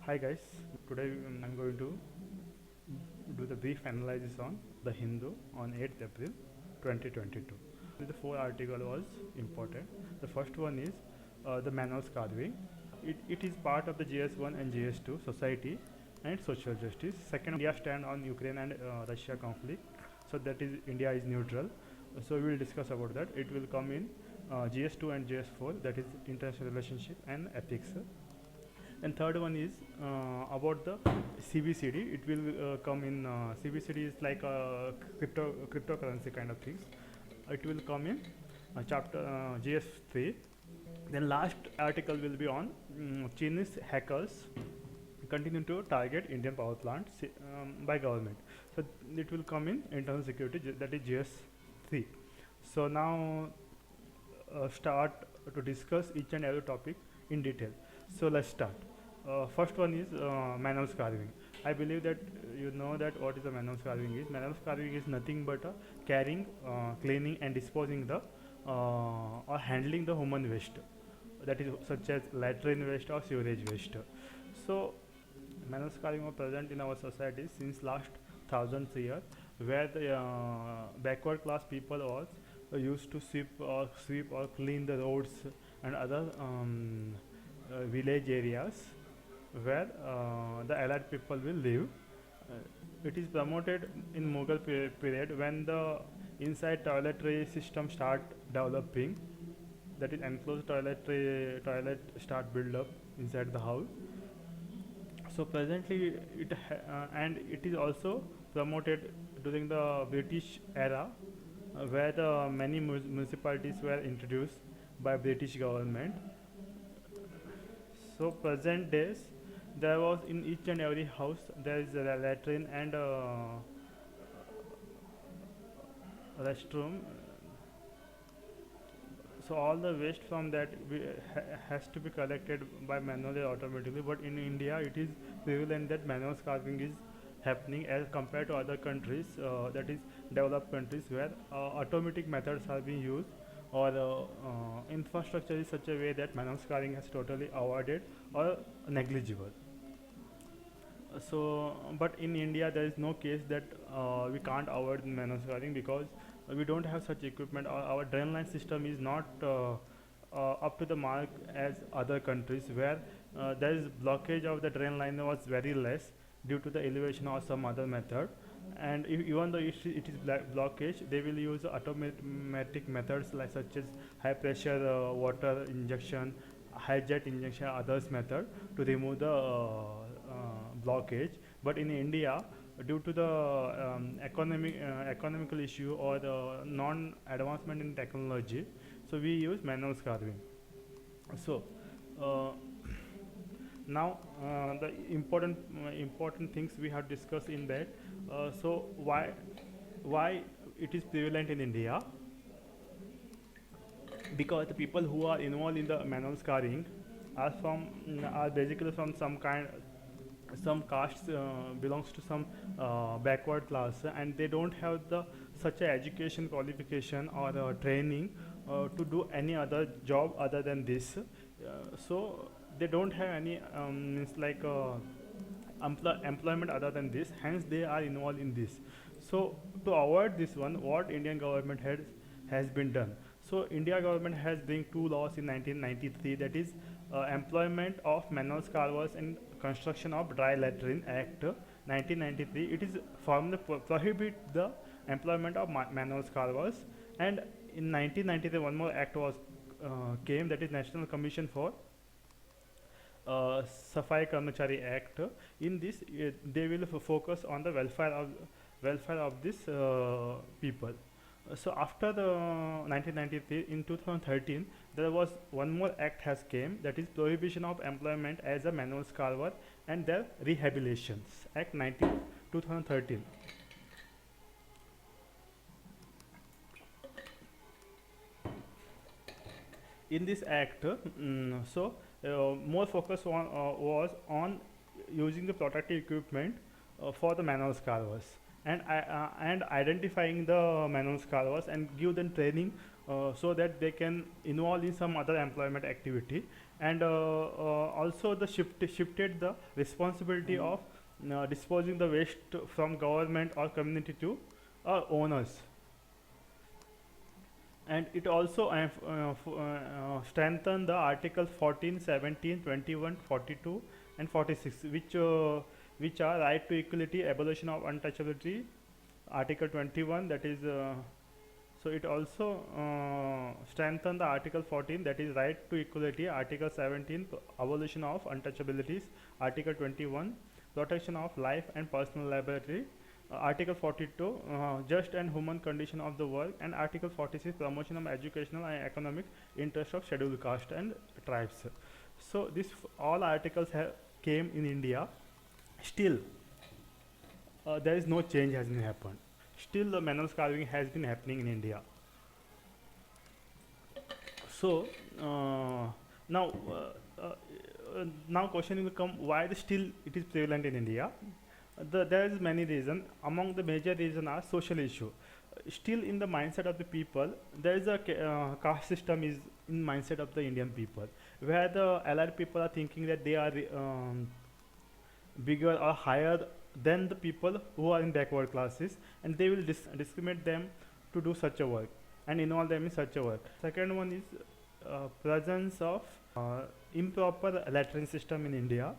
Hi guys, today I'm going to do the brief analysis on the Hindu on 8th April 2022. The four article was important. The first one is the Manos carving. It is part of the GS1 and GS2 society and social justice. Second, India stand on Ukraine and Russia conflict. So that is India is neutral. So we will discuss about that. It will come in GS2 and GS4, that is international relationship and ethics. And third one is about the CBCD. It will come in CBCD is like a cryptocurrency kind of things. It will come in chapter GS3. Then last article will be on Chinese hackers continue to target Indian power plants by government. So it will come in internal security, that is GS3. So now start to discuss each and every topic in detail. So let's start. First one is manual carving. I believe that you know that what is a manual carving is. Manual carving is nothing but carrying, cleaning, and disposing the or handling the human waste. That is such as latrine waste or sewage waste. So manual carving are present in our society since last thousands years, where the backward class people was used to sweep or clean the roads and other village areas where the allied people will live. It is promoted in Mughal period when the inside toiletry system start developing. That is enclosed toilet start build up inside the house. So presently, and it is also promoted during the British era, where the many municipalities were introduced by British government. So present days, there was in each and every house there is a latrine and a restroom. So all the waste from that has to be collected by manually or automatically. But in India, it is prevalent that manual carving is happening as compared to other countries, that is developed countries, where automatic methods are being used, or infrastructure is such a way that manual carving has totally avoided or negligible. But in India, there is no case that we can't avoid manual carving, because we don't have such equipment. Our drain line system is not up to the mark as other countries, where there is blockage of the drain line was very less due to the elevation or some other method. And even though it is blockage, they will use automatic methods like such as high pressure water injection, high jet injection, others method to remove the blockage. But in India, due to the economical issue or the non advancement in technology, so we use manual carving. So uh, now the important things we have discussed in that. So why it is prevalent in India? Because the people who are involved in the manual carving are basically from some castes, belongs to some backward class, and they don't have the such a education qualification or training to do any other job other than this. So they don't have any means like employment other than this, hence they are involved in this. So to avoid this one, what Indian government has been done. So India government has bring two laws in 1993, that is employment of manual carvers and construction of dry latrine act 1993. It is formally prohibit the employment of manual carvers. And in 1993 one more act was came, that is National Commission for Safai Karmachari Act. In this, they will focus on the welfare of this people. So after the 1993, in 2013, there was one more act has came, that is Prohibition of Employment as a Manual Carver and their Rehabilitations Act 2013. In this act, more focus was on using the protective equipment for the manual carvers, and identifying the manual carvers and give them training so that they can involve in some other employment activity. and also the shifted the responsibility of disposing the waste from government or community to owners. And it also strengthened the article 14, 17, 21, 42, and 46, which are right to equality, abolition of untouchability. Article 21, that is so it also strengthened the article 14, that is right to equality. Article 17, abolition of untouchabilities. Article 21, protection of life and personal liberty. Article 42, just and human condition of the work. And Article 46, promotion of educational and economic interest of scheduled caste and tribes. So this all articles came in India. Still there is no change has been happened. Still the manual carving has been happening in India. So now now question will come, why still it is prevalent in India? There is many reasons. Among the major reasons are social issue. Still in the mindset of the people, there is a caste system is in mindset of the Indian people, where the allied people are thinking that they are bigger or higher than the people who are in backward classes, and they will discriminate them to do such a work and involve them in such a work. Second one is presence of improper lettering system in India.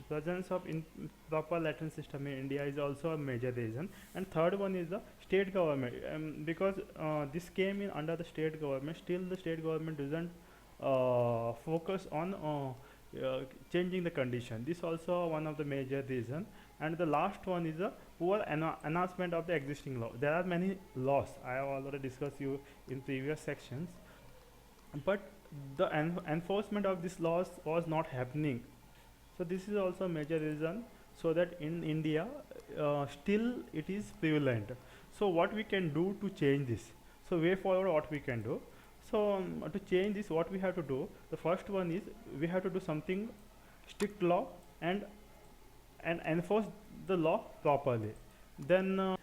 Presence of improper lettering system in India is also a major reason. And third one is the state government, because this came in under the state government. Still the state government doesn't focus on changing the condition. This also one of the major reason. And the last one is the poor announcement of the existing law. There are many laws, I have already discussed you in previous sections, but the enforcement of these laws was not happening. So this is also a major reason, so that in India still it is prevalent. So what we can do to change this? So way forward, what we can do? So to change this, what we have to do? The first one is we have to do something strict law and enforce the law properly. Then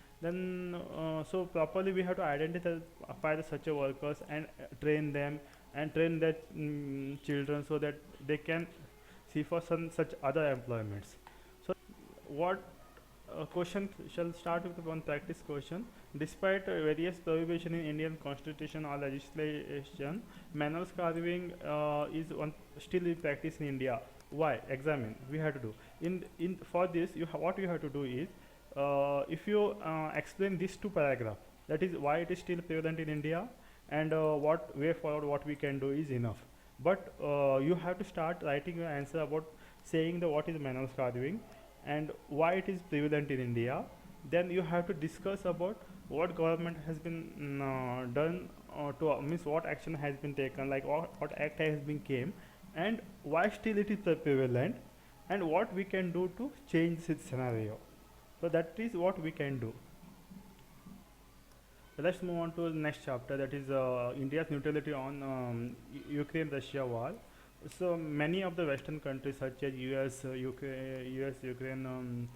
so properly we have to identify the such a workers and train them and train their children, so that they can see for some such other employments. So what question shall start with one practice question. Despite various prohibition in Indian constitution or legislation, manual carving is one still in practice in India. Why? Examine. We have to do in for this. What you have to do is, if you explain these two paragraphs, that is why it is still prevalent in India, and what way forward what we can do is enough. But you have to start writing your answer about saying the what is manual carving and why it is prevalent in India. Then you have to discuss about what government has been done to means what action has been taken, like what act has been came, and why still it is prevalent, and what we can do to change this scenario. So that is what we can do. So let's move on to the next chapter, that is India's neutrality on Ukraine-Russia war. So many of the Western countries such as US, Ukraine,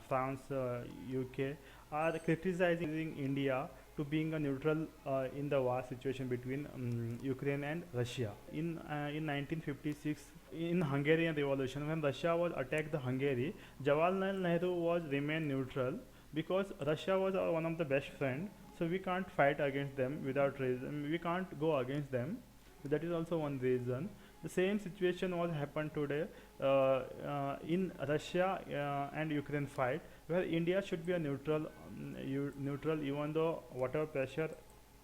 France, UK are criticizing India to being a neutral in the war situation between Ukraine and Russia. In 1956, in Hungarian Revolution, when Russia was attacked the Hungary, Jawaharlal Nehru was remain neutral, because Russia was one of the best friend. So we can't fight against them without reason. We can't go against them. So that is also one reason. The same situation was happened today in Russia and Ukraine fight, where India should be a neutral, neutral, even though whatever pressure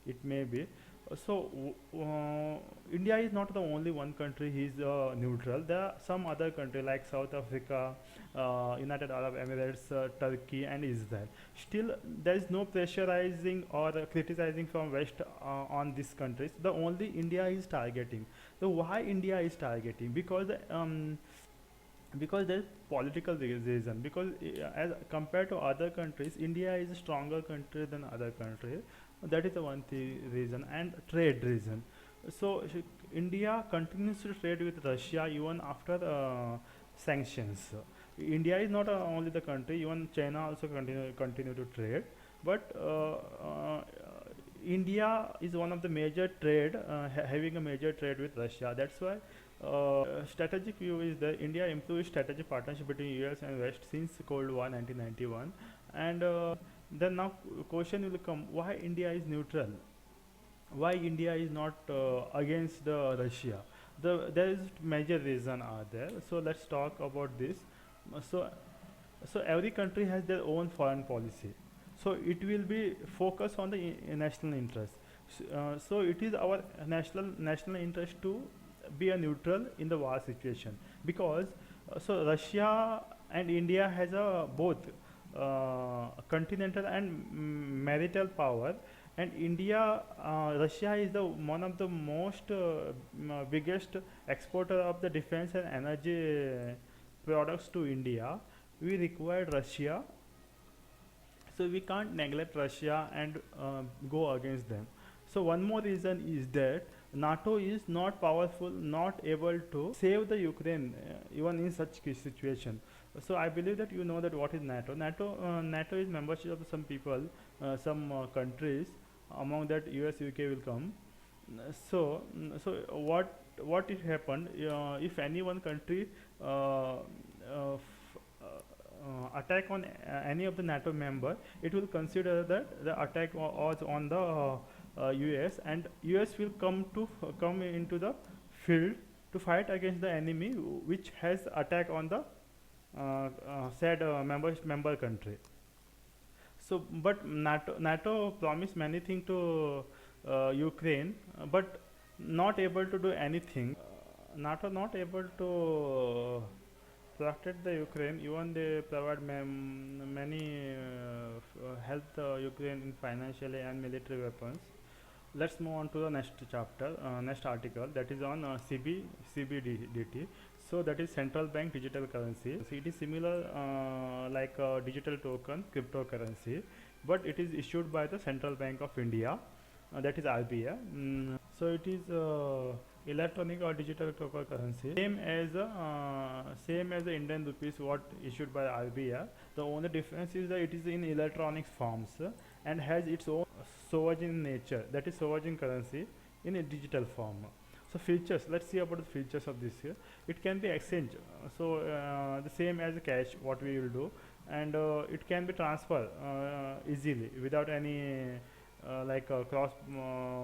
it may be. So India is not the only one country he is neutral. There are some other country like South Africa, United Arab Emirates, Turkey and Israel. Still there is no pressurizing or criticizing from West on these countries. The only India is targeting. So why India is targeting? Because there is political reason. Because as compared to other countries, India is a stronger country than other countries. That is the one reason. And trade reason. So India continues to trade with Russia even after sanctions. India is not only the country, even China also continue to trade. But India is one of the major trade, having a major trade with Russia. That's why Strategic view is that India improved strategic partnership between US and West since Cold War 1991, and then now question will come: why India is neutral? Why India is not against the Russia? There is major reason are there. So let's talk about this. So every country has their own foreign policy. So it will be focused on the national interest. So it is our national interest to be a neutral in the war situation, because so Russia and India has a both continental and marital power, and India, Russia is the one of the most biggest exporter of the defense and energy products to India. We require Russia, so we can't neglect Russia and go against them. So one more reason is that NATO is not powerful, not able to save the Ukraine even in such situation. So I believe that you know that what is NATO. NATO is membership of some people, some countries. Among that, US, UK will come. So what it happened? If any one country attack on any of the NATO member, it will consider that the attack was on the US, and US will come into the field to fight against the enemy which has attack on the said member country. So, but NATO promised many things to Ukraine, but not able to do anything. NATO not able to protect the Ukraine. Even they provide many help the Ukraine in financially and military weapons. Let's move on to the next chapter, next article, that is on CBDT. So that is central bank digital currency. So it is similar like a digital token, cryptocurrency, but it is issued by the Central Bank of India, that is RBI. So it is electronic or digital cryptocurrency, same as the Indian rupees what issued by RBI. The only difference is that it is in electronic forms and has its own sovereign nature, that is sovereign currency in a digital form. So features, let's see about the features of this here. It can be exchange, so the same as cash what we will do, and it can be transferred easily without any like cross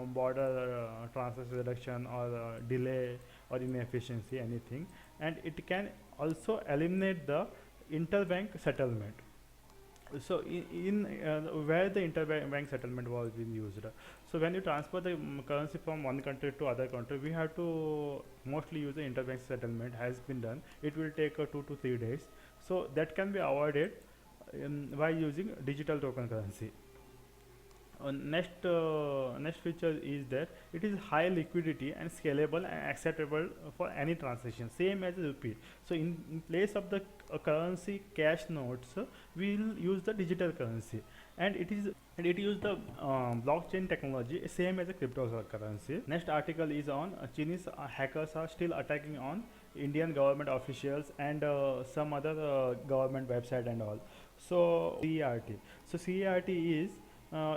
border transfer reduction or delay or inefficiency anything, and it can also eliminate the interbank settlement. So in where the interbank settlement was being used, so when you transfer the currency from one country to other country, we have to mostly use the interbank settlement has been done. It will take 2 to 3 days, so that can be avoided by using digital token currency. Next feature is that it is high liquidity and scalable and acceptable for any transaction, same as rupee. So in place of the currency cash notes, we will use the digital currency, and it use the blockchain technology, same as a cryptocurrency. Next article is on Chinese hackers are still attacking on Indian government officials and some other government website and all. So CERT is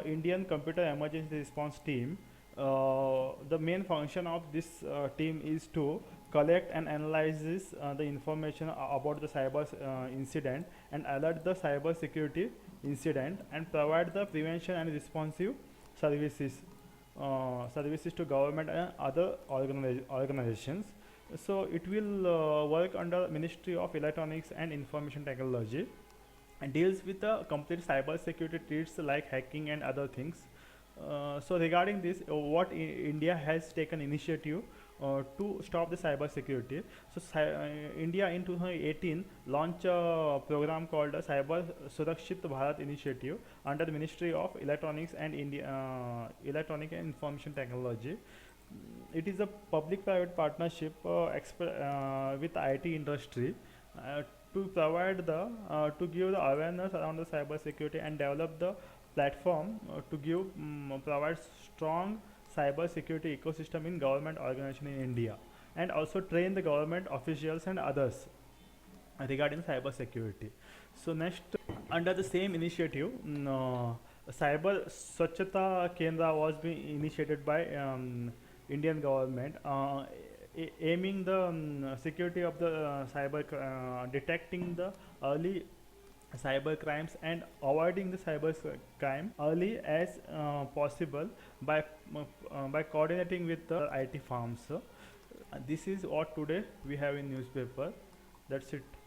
Indian Computer Emergency Response Team. The main function of this team is to collect and analyze the information about the cyber incident and alert the cyber security incident and provide the prevention and responsive services to government and other organizations. So it will work under Ministry of Electronics and Information Technology and deals with the complete cyber security threats like hacking and other things. So regarding this, what India has taken initiative to stop the cyber security. So India in 2018 launched a program called the Cyber Surakshit Bharat Initiative under the Ministry of Electronics and Electronic and Information Technology. It is a public-private partnership with IT industry to provide the to give the awareness around the cyber security and develop the platform to give provide strong cyber security ecosystem in government organization in India, and also train the government officials and others regarding cyber security. So next, under the same initiative, Cyber Swachhata Kendra was being initiated by Indian government. aiming the security of the detecting the early cyber crimes and avoiding the crime early as possible by by coordinating with the IT firms. This is what today we have in newspaper. That's it.